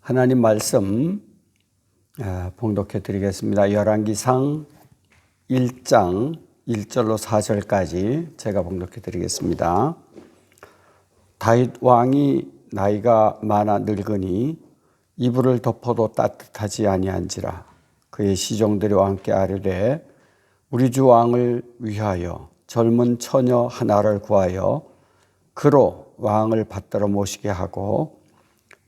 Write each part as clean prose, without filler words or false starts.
하나님 말씀 봉독해 드리겠습니다. 열왕기상 1장 1절로 4절까지 제가 봉독해 드리겠습니다. 다윗 왕이 나이가 많아 늙으니 이불을 덮어도 따뜻하지 아니한지라. 그의 시종들이 왕께 아뢰되 우리 주 왕을 위하여 젊은 처녀 하나를 구하여 그로 왕을 받들어 모시게 하고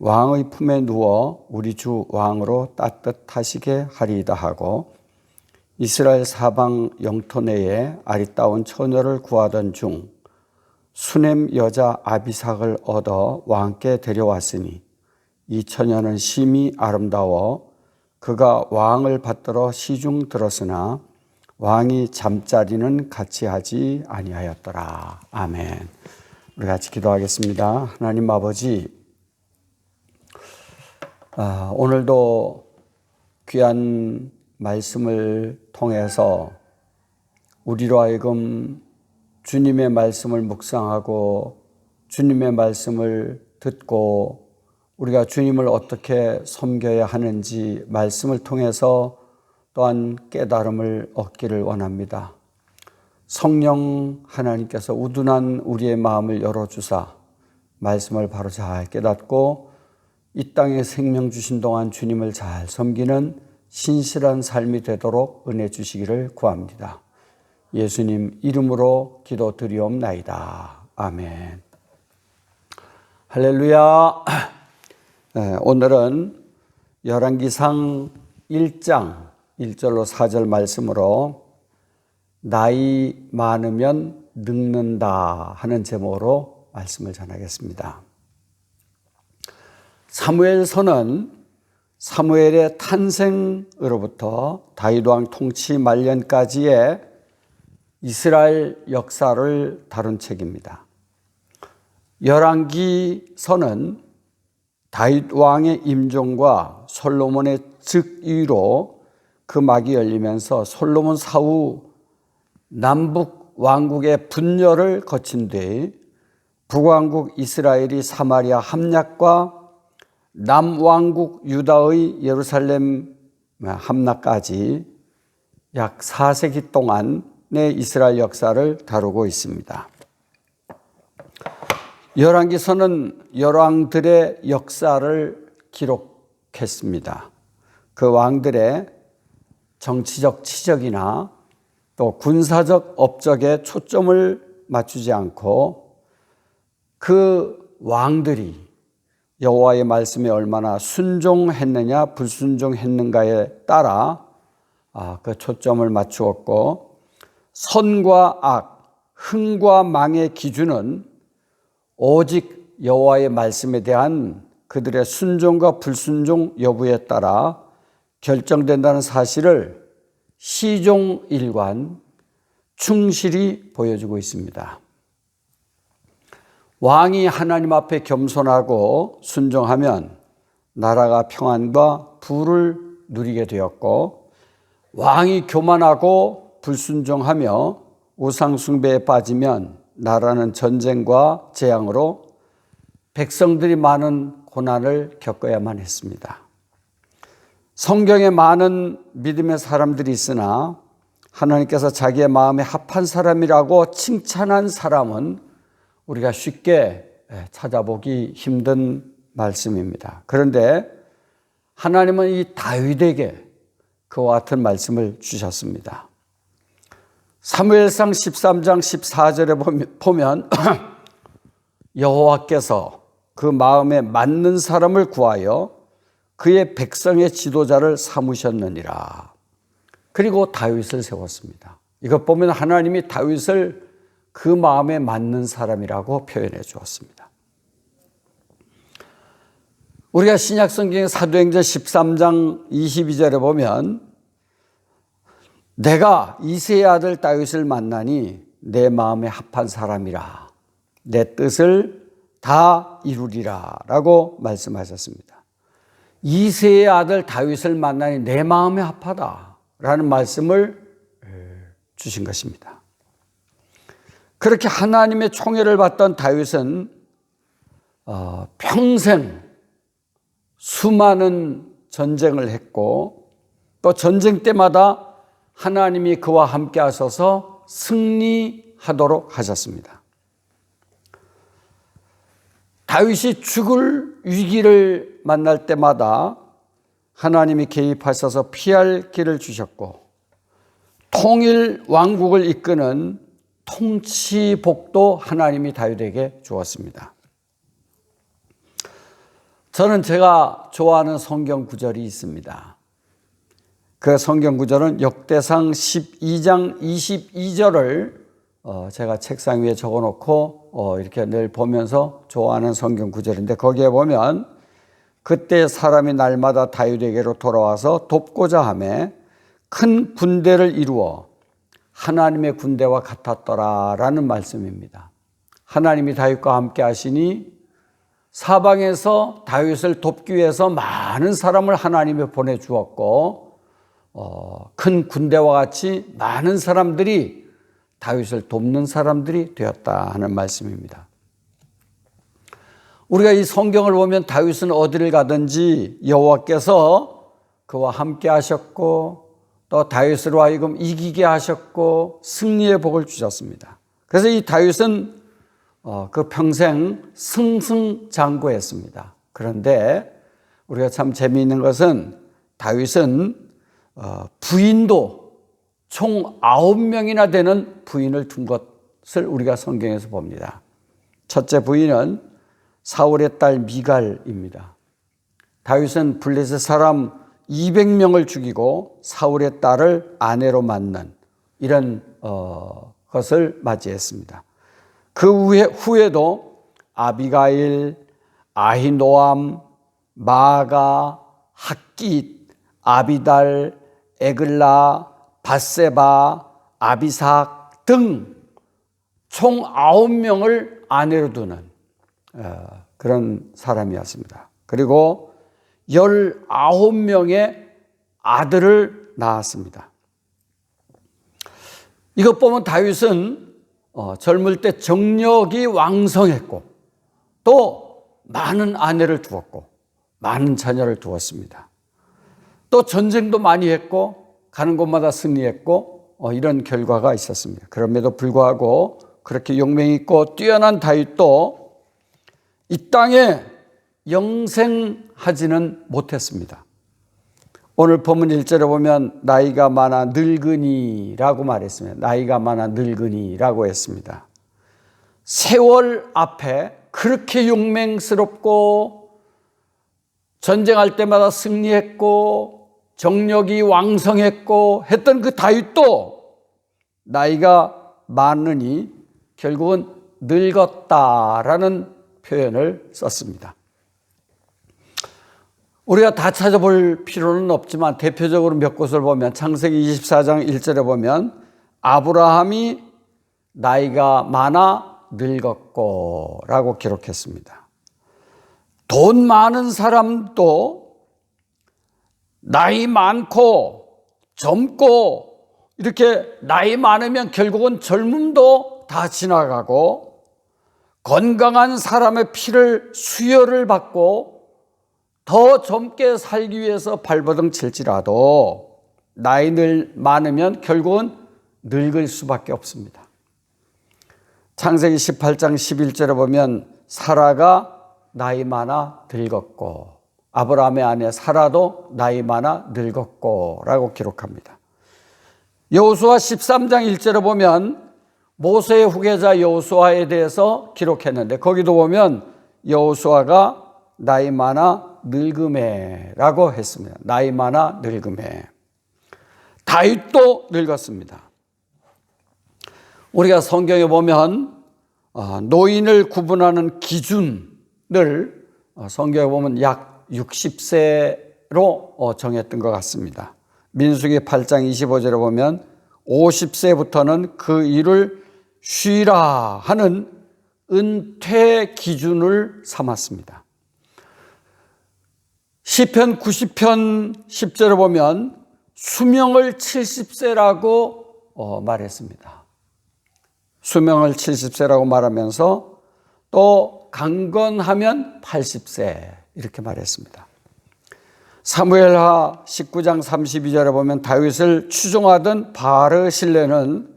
왕의 품에 누워 우리 주 왕으로 따뜻하시게 하리이다 하고 이스라엘 사방 영토 내에 아리따운 처녀를 구하던 중 수넴 여자 아비삭을 얻어 왕께 데려왔으니 이 처녀는 심히 아름다워 그가 왕을 받들어 시중 들었으나 왕이 잠자리는 같이 하지 아니하였더라. 아멘. 우리 같이 기도하겠습니다. 하나님 아버지, 오늘도 귀한 말씀을 통해서 우리로 하여금 주님의 말씀을 묵상하고 주님의 말씀을 듣고 우리가 주님을 어떻게 섬겨야 하는지 말씀을 통해서 또한 깨달음을 얻기를 원합니다. 성령 하나님께서 우둔한 우리의 마음을 열어주사 말씀을 바로 잘 깨닫고 이 땅에 생명 주신 동안 주님을 잘 섬기는 신실한 삶이 되도록 은혜 주시기를 구합니다. 예수님 이름으로 기도드리옵나이다. 아멘. 할렐루야. 오늘은 열왕기상 1장 1절로 4절 말씀으로 나이 많으면 늙는다 하는 제목으로 말씀을 전하겠습니다. 사무엘서는 사무엘의 탄생으로부터 다윗 왕 통치 말년까지의 이스라엘 역사를 다룬 책입니다. 열왕기서는 다윗 왕의 임종과 솔로몬의 즉위로 그 막이 열리면서 솔로몬 사후 남북 왕국의 분열을 거친 뒤 북왕국 이스라엘이 사마리아 함락과 남왕국 유다의 예루살렘 함락까지 약 4세기 동안의 이스라엘 역사를 다루고 있습니다. 열왕기서는 열왕들의 역사를 기록했습니다. 그 왕들의 정치적 치적이나 또 군사적 업적에 초점을 맞추지 않고 그 왕들이 여호와의 말씀에 얼마나 순종했느냐 불순종했는가에 따라 그 초점을 맞추었고 선과 악, 흥과 망의 기준은 오직 여호와의 말씀에 대한 그들의 순종과 불순종 여부에 따라 결정된다는 사실을 시종일관 충실히 보여주고 있습니다. 왕이 하나님 앞에 겸손하고 순종하면 나라가 평안과 부를 누리게 되었고 왕이 교만하고 불순종하며 우상숭배에 빠지면 나라는 전쟁과 재앙으로 백성들이 많은 고난을 겪어야만 했습니다. 성경에 많은 믿음의 사람들이 있으나 하나님께서 자기의 마음에 합한 사람이라고 칭찬한 사람은 우리가 쉽게 찾아보기 힘든 말씀입니다. 그런데 하나님은 이 다윗에게 그와 같은 말씀을 주셨습니다. 사무엘상 13장 14절에 보면 여호와께서 그 마음에 맞는 사람을 구하여 그의 백성의 지도자를 삼으셨느니라. 그리고 다윗을 세웠습니다. 이것 보면 하나님이 다윗을 그 마음에 맞는 사람이라고 표현해 주었습니다. 우리가 신약성경의 사도행전 13장 22절에 보면 내가 이새의 아들 다윗을 만나니 내 마음에 합한 사람이라 내 뜻을 다 이루리라 라고 말씀하셨습니다. 이새의 아들 다윗을 만나니 내 마음에 합하다 라는 말씀을 주신 것입니다. 그렇게 하나님의 총애를 받던 다윗은 평생 수많은 전쟁을 했고 또 전쟁 때마다 하나님이 그와 함께 하셔서 승리하도록 하셨습니다. 다윗이 죽을 위기를 만날 때마다 하나님이 개입하셔서 피할 길을 주셨고 통일 왕국을 이끄는 통치복도 하나님이 다윗에게 주었습니다. 저는 제가 좋아하는 성경 구절이 있습니다. 그 성경 구절은 역대상 12장 22절을 제가 책상 위에 적어놓고 이렇게 늘 보면서 좋아하는 성경 구절인데 거기에 보면 그때 사람이 날마다 다윗에게로 돌아와서 돕고자 하며 큰 군대를 이루어 하나님의 군대와 같았더라라는 말씀입니다. 하나님이 다윗과 함께 하시니 사방에서 다윗을 돕기 위해서 많은 사람을 하나님이 보내주었고 큰 군대와 같이 많은 사람들이 다윗을 돕는 사람들이 되었다 하는 말씀입니다. 우리가 이 성경을 보면 다윗은 어디를 가든지 여호와께서 그와 함께 하셨고 또 다윗으로 하여금 이기게 하셨고 승리의 복을 주셨습니다. 그래서 이 다윗은 그 평생 승승장구했습니다. 그런데 우리가 참 재미있는 것은 다윗은 부인도 총 9명이나 되는 부인을 둔 것을 우리가 성경에서 봅니다. 첫째 부인은 사울의 딸 미갈입니다. 다윗은 블레셋 사람 200명을 죽이고 사울의 딸을 아내로 맞는 이런 것을 맞이했습니다. 그 후에도 아비가일, 아히노암, 마가, 핫깃, 아비달, 에글라, 밧세바, 아비삭 등 총 9명을 아내로 두는 그런 사람이었습니다. 그리고 19명의 아들을 낳았습니다. 이것 보면 다윗은 젊을 때 정력이 왕성했고 또 많은 아내를 두었고 많은 자녀를 두었습니다. 또 전쟁도 많이 했고 가는 곳마다 승리했고 이런 결과가 있었습니다. 그럼에도 불구하고 그렇게 용맹 있고 뛰어난 다윗도 이 땅에 영생하지는 못했습니다. 오늘 본문 1절에 보면 나이가 많아 늙으니라고 말했습니다. 나이가 많아 늙으니라고 했습니다. 세월 앞에 그렇게 용맹스럽고 전쟁할 때마다 승리했고 정력이 왕성했고 했던 그 다윗도 나이가 많으니 결국은 늙었다라는 표현을 썼습니다. 우리가 다 찾아볼 필요는 없지만 대표적으로 몇 곳을 보면 창세기 24장 1절에 보면 아브라함이 나이가 많아 늙었고 라고 기록했습니다. 돈 많은 사람도 나이 많고 젊고 이렇게 나이 많으면 결국은 젊음도 다 지나가고 건강한 사람의 피를 수혈을 받고 더 젊게 살기 위해서 발버둥 칠지라도 나이 많으면 결국은 늙을 수밖에 없습니다. 창세기 18장 11절에 보면 사라가 나이 많아 늙었고 아브라함의 아내 사라도 나이 많아 늙었고 라고 기록합니다. 여호수아 13장 1절에 보면 모세의 후계자 여호수아에 대해서 기록했는데 거기도 보면 여호수아가 나이 많아 늙음에라고 했습니다. 나이 많아 늙음에. 다윗도 늙었습니다. 우리가 성경에 보면 노인을 구분하는 기준을 성경에 보면 약 60세로 정했던 것 같습니다. 민수기 8장 25절에 보면 50세부터는 그 일을 쉬라 하는 은퇴 기준을 삼았습니다. 시편 90편 10절에 보면 수명을 70세라고 말했습니다. 수명을 70세라고 말하면서 또 강건하면 80세 이렇게 말했습니다. 사무엘하 19장 32절에 보면 다윗을 추종하던 바르실레는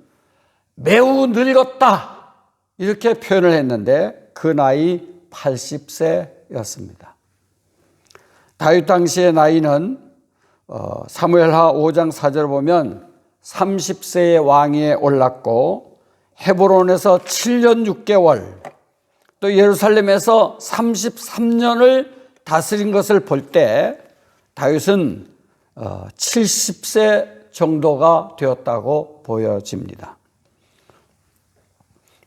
매우 늙었다 이렇게 표현을 했는데 그 나이 80세였습니다. 다윗 당시의 나이는 사무엘하 5장 4절을 보면 30세의 왕위에 올랐고 헤브론에서 7년 6개월 또 예루살렘에서 33년을 다스린 것을 볼 때 다윗은 70세 정도가 되었다고 보여집니다.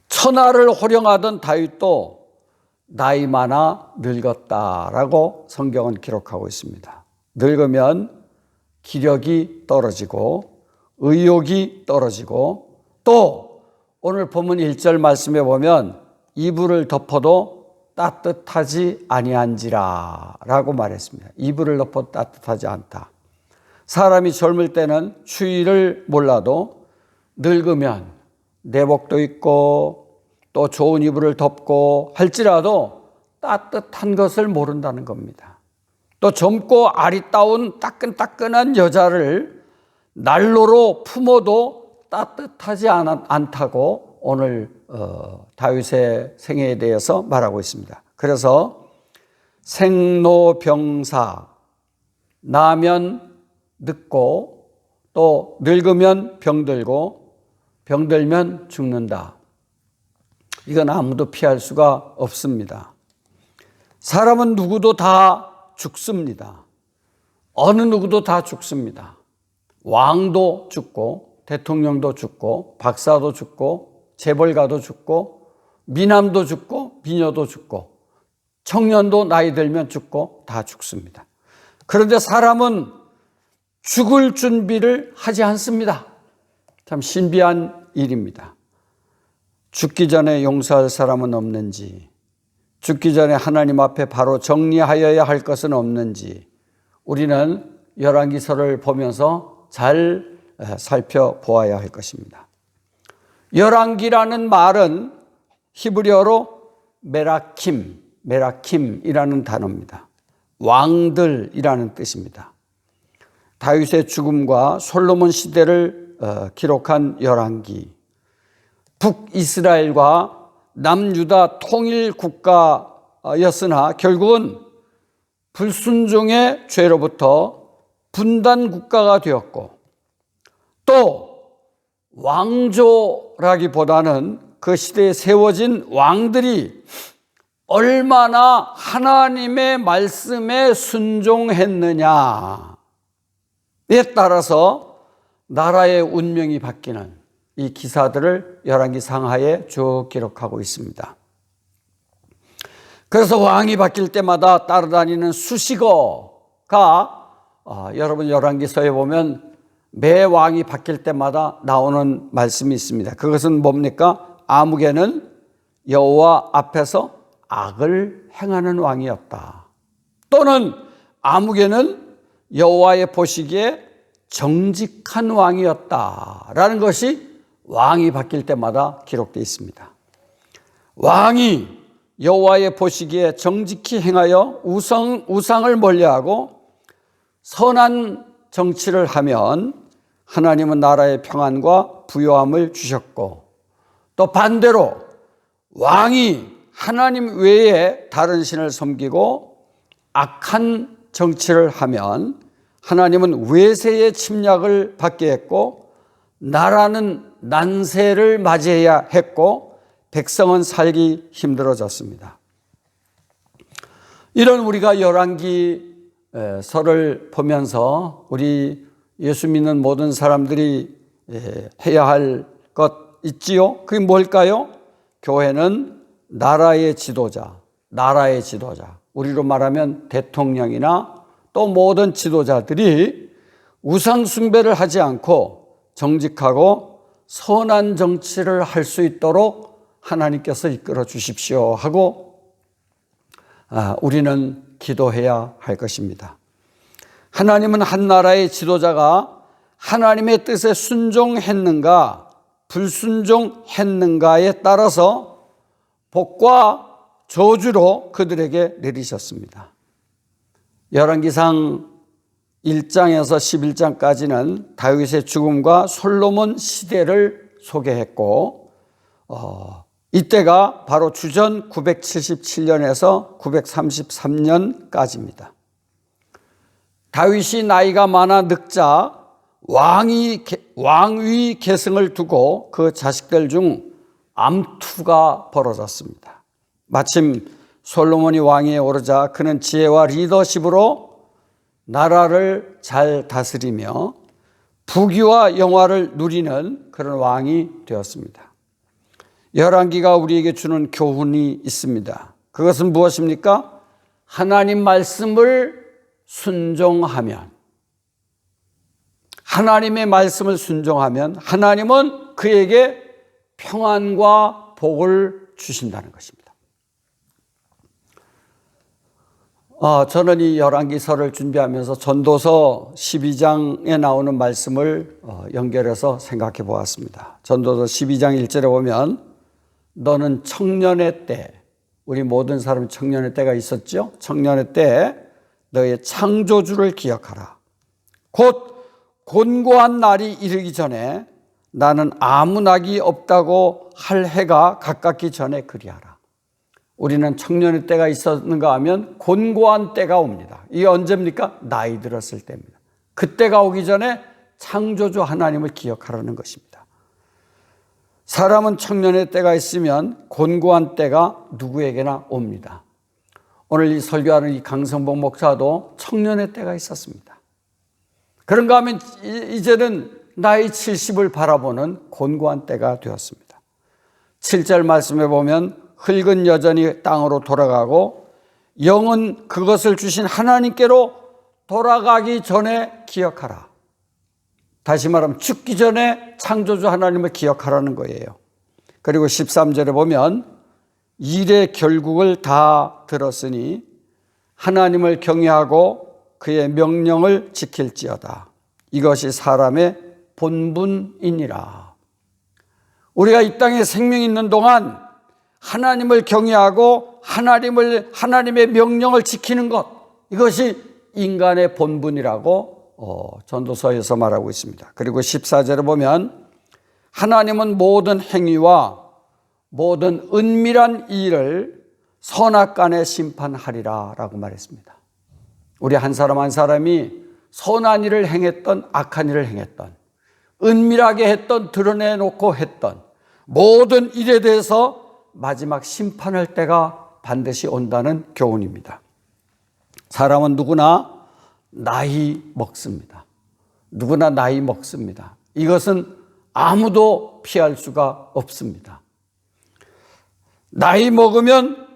천하를 호령하던 다윗도 나이 많아 늙었다라고 성경은 기록하고 있습니다. 늙으면 기력이 떨어지고 의욕이 떨어지고 또 오늘 본문 1절 말씀에 보면 이불을 덮어도 따뜻하지 아니한지라 라고 말했습니다. 이불을 덮어도 따뜻하지 않다. 사람이 젊을 때는 추위를 몰라도 늙으면 내복도 입고 또 좋은 이불을 덮고 할지라도 따뜻한 것을 모른다는 겁니다. 또 젊고 아리따운 따끈따끈한 여자를 난로로 품어도 따뜻하지 않다고 오늘 다윗의 생애에 대해서 말하고 있습니다. 그래서 생로병사, 나면 늙고 또 늙으면 병들고 병들면 죽는다. 이건 아무도 피할 수가 없습니다. 사람은 누구도 다 죽습니다. 어느 누구도 다 죽습니다. 왕도 죽고 대통령도 죽고 박사도 죽고 재벌가도 죽고 미남도 죽고 미녀도 죽고 청년도 나이 들면 죽고 다 죽습니다. 그런데 사람은 죽을 준비를 하지 않습니다. 참 신비한 일입니다. 죽기 전에 용서할 사람은 없는지, 죽기 전에 하나님 앞에 바로 정리하여야 할 것은 없는지 우리는 열왕기서를 보면서 잘 살펴보아야 할 것입니다. 열왕기라는 말은 히브리어로 메라킴이라는 단어입니다. 왕들이라는 뜻입니다. 다윗의 죽음과 솔로몬 시대를 기록한 열왕기, 북이스라엘과 남유다 통일 국가였으나 결국은 불순종의 죄로부터 분단 국가가 되었고 또 왕조라기보다는 그 시대에 세워진 왕들이 얼마나 하나님의 말씀에 순종했느냐에 따라서 나라의 운명이 바뀌는 이 기사들을 열왕기 상하에 쭉 기록하고 있습니다. 그래서 왕이 바뀔 때마다 따라다니는 수식어가 여러분 열왕기서에 보면 매 왕이 바뀔 때마다 나오는 말씀이 있습니다. 그것은 뭡니까? 아무개는 여호와 앞에서 악을 행하는 왕이었다. 또는 아무개는 여호와의 보시기에 정직한 왕이었다라는 것이 왕이 바뀔 때마다 기록되어 있습니다. 왕이 여호와의 보시기에 정직히 행하여 우상을 멀리하고 선한 정치를 하면 하나님은 나라의 평안과 부요함을 주셨고 또 반대로 왕이 하나님 외에 다른 신을 섬기고 악한 정치를 하면 하나님은 외세의 침략을 받게 했고 나라는 난세를 맞이해야 했고 백성은 살기 힘들어졌습니다. 이런 우리가 열왕기서를 보면서 우리 예수 믿는 모든 사람들이 해야 할 것 있지요? 그게 뭘까요? 교회는 나라의 지도자, 우리로 말하면 대통령이나 또 모든 지도자들이 우상 숭배를 하지 않고 정직하고 선한 정치를 할 수 있도록 하나님께서 이끌어 주십시오 하고 우리는 기도해야 할 것입니다. 하나님은 한 나라의 지도자가 하나님의 뜻에 순종했는가 불순종했는가에 따라서 복과 저주로 그들에게 내리셨습니다. 열왕기상 1장에서 11장까지는 다윗의 죽음과 솔로몬 시대를 소개했고 이때가 바로 주전 977년에서 933년까지입니다. 다윗이 나이가 많아 늙자 왕위 계승을 두고 그 자식들 중 암투가 벌어졌습니다. 마침 솔로몬이 왕위에 오르자 그는 지혜와 리더십으로 나라를 잘 다스리며 부귀와 영화를 누리는 그런 왕이 되었습니다. 열왕기가 우리에게 주는 교훈이 있습니다. 그것은 무엇입니까? 하나님 말씀을 순종하면, 하나님의 말씀을 순종하면 하나님은 그에게 평안과 복을 주신다는 것입니다. 저는 이 열왕기서를 준비하면서 전도서 12장에 나오는 말씀을 연결해서 생각해 보았습니다. 전도서 12장 1절에 보면 너는 청년의 때, 우리 모든 사람이 청년의 때가 있었죠. 청년의 때 너의 창조주를 기억하라. 곧 곤고한 날이 이르기 전에 나는 아무 낙이 없다고 할 해가 가깝기 전에 그리하라. 우리는 청년의 때가 있었는가 하면 곤고한 때가 옵니다. 이게 언제입니까? 나이 들었을 때입니다. 그때가 오기 전에 창조주 하나님을 기억하라는 것입니다. 사람은 청년의 때가 있으면 곤고한 때가 누구에게나 옵니다. 오늘 이 설교하는 이 강성복 목사도 청년의 때가 있었습니다. 그런가 하면 이제는 나이 70을 바라보는 곤고한 때가 되었습니다. 7절 말씀에 보면 흙은 여전히 땅으로 돌아가고 영은 그것을 주신 하나님께로 돌아가기 전에 기억하라. 다시 말하면 죽기 전에 창조주 하나님을 기억하라는 거예요. 그리고 13절에 보면 일의 결국을 다 들었으니 하나님을 경외하고 그의 명령을 지킬지어다. 이것이 사람의 본분이니라. 우리가 이 땅에 생명이 있는 동안 하나님을 경외하고 하나님의 명령을 지키는 것, 이것이 인간의 본분이라고 전도서에서 말하고 있습니다. 그리고 14절에 보면 하나님은 모든 행위와 모든 은밀한 일을 선악간에 심판하리라 라고 말했습니다. 우리 한 사람 한 사람이 선한 일을 행했던 악한 일을 행했던 은밀하게 했던 드러내놓고 했던 모든 일에 대해서 마지막 심판할 때가 반드시 온다는 교훈입니다. 사람은 누구나 나이 먹습니다. 누구나 나이 먹습니다. 이것은 아무도 피할 수가 없습니다. 나이 먹으면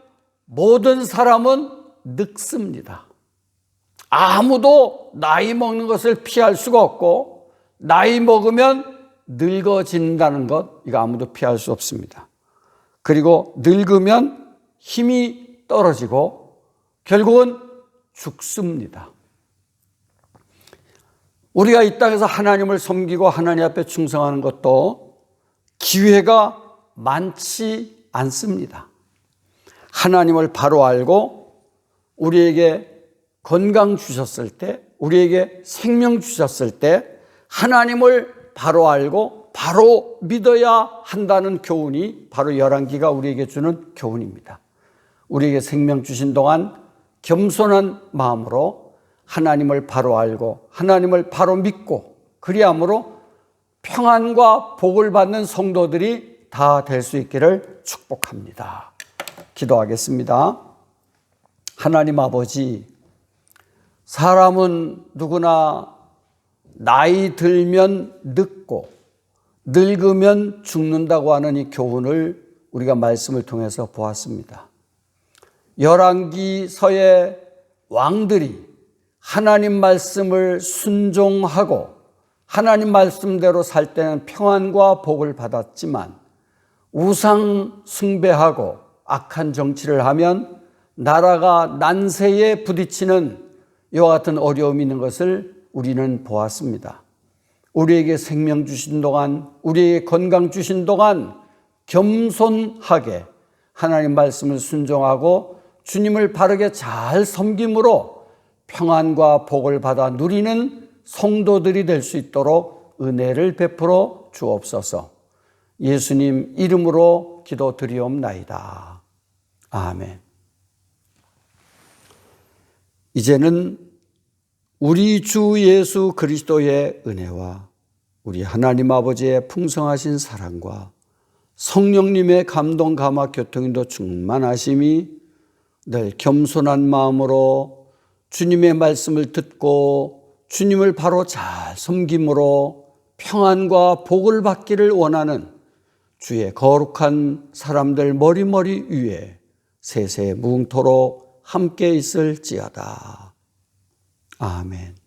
모든 사람은 늙습니다. 아무도 나이 먹는 것을 피할 수가 없고 나이 먹으면 늙어진다는 것, 이거 아무도 피할 수 없습니다. 그리고 늙으면 힘이 떨어지고 결국은 죽습니다. 우리가 이 땅에서 하나님을 섬기고 하나님 앞에 충성하는 것도 기회가 많지 않습니다. 하나님을 바로 알고 우리에게 건강 주셨을 때, 우리에게 생명 주셨을 때 하나님을 바로 알고 바로 믿어야 한다는 교훈이 바로 열왕기가 우리에게 주는 교훈입니다. 우리에게 생명 주신 동안 겸손한 마음으로 하나님을 바로 알고 하나님을 바로 믿고 그리함으로 평안과 복을 받는 성도들이 다 될 수 있기를 축복합니다. 기도하겠습니다. 하나님 아버지, 사람은 누구나 나이 들면 늙고 늙으면 죽는다고 하는 이 교훈을 우리가 말씀을 통해서 보았습니다. 열왕기서의 왕들이 하나님 말씀을 순종하고 하나님 말씀대로 살 때는 평안과 복을 받았지만 우상 숭배하고 악한 정치를 하면 나라가 난세에 부딪히는 이와 같은 어려움이 있는 것을 우리는 보았습니다. 우리에게 생명 주신 동안, 우리에게 건강 주신 동안 겸손하게 하나님 말씀을 순종하고 주님을 바르게 잘 섬김으로 평안과 복을 받아 누리는 성도들이 될 수 있도록 은혜를 베풀어 주옵소서. 예수님 이름으로 기도드리옵나이다. 아멘. 이제는 우리 주 예수 그리스도의 은혜와 우리 하나님 아버지의 풍성하신 사랑과 성령님의 감동 감화 교통인도 충만하심이 늘 겸손한 마음으로 주님의 말씀을 듣고 주님을 바로 잘 섬김으로 평안과 복을 받기를 원하는 주의 거룩한 사람들 머리머리 위에 세세 무궁토록 함께 있을지어다. 아멘.